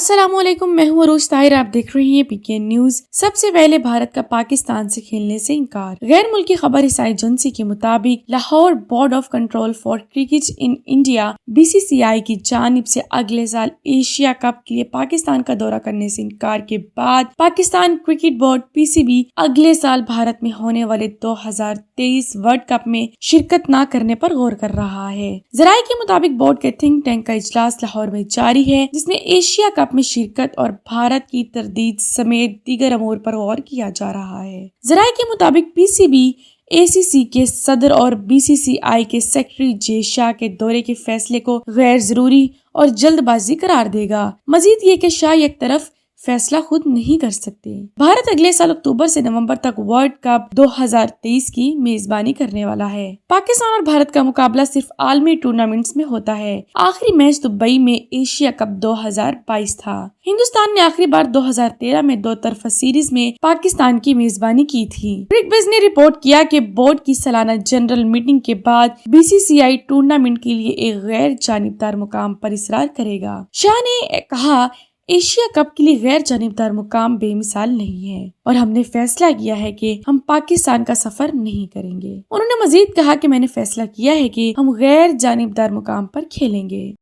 السلام علیکم، میں ہوں عروج طاہر، آپ دیکھ رہے ہیں پی کے نیوز۔ سب سے پہلے بھارت کا پاکستان سے کھیلنے سے انکار۔ غیر ملکی خبر رساں ایجنسی کے مطابق Lahore board of control for cricket in India BCCI کی جانب سے اگلے سال ایشیا کپ کے لیے پاکستان کا دورہ کرنے سے انکار کے بعد پاکستان کرکٹ بورڈ PCB اگلے سال بھارت میں ہونے والے 2023 ورلڈ کپ میں شرکت نہ کرنے پر غور کر رہا ہے۔ ذرائع کے مطابق بورڈ کے تھنک ٹینک کا اجلاس لاہور میں جاری ہے، جس میں ایشیا کپ میں شرکت اور بھارت کی تردید سمیت دیگر امور پر غور کیا جا رہا ہے۔ ذرائع کے مطابق PCB ACC کے صدر اور BCCI کے سیکرٹری جے شاہ کے دورے کے فیصلے کو غیر ضروری اور جلد بازی قرار دے گا۔ مزید یہ کہ شاہ یک طرف فیصلہ خود نہیں کر سکتے۔ بھارت اگلے سال اکتوبر سے نومبر تک ورلڈ کپ 2023 کی میزبانی کرنے والا ہے۔ پاکستان اور بھارت کا مقابلہ صرف عالمی ٹورنامنٹس میں ہوتا ہے۔ آخری میچ دبئی میں ایشیا کپ 2022 تھا۔ ہندوستان نے آخری بار 2013 میں دو طرفہ سیریز میں پاکستان کی میزبانی کی تھی۔ کرکبیز نے رپورٹ کیا کہ بورڈ کی سالانہ جنرل میٹنگ کے بعد BCCI ٹورنامنٹ کے لیے ایک غیر جانبدار مقام پر اصرار کرے گا۔ شاہ نے کہا، ایشیا کپ کے لیے غیر جانبدار مقام بے مثال نہیں ہے اور ہم نے فیصلہ کیا ہے کہ ہم پاکستان کا سفر نہیں کریں گے۔ انہوں نے مزید کہا کہ میں نے فیصلہ کیا ہے کہ ہم غیر جانبدار مقام پر کھیلیں گے۔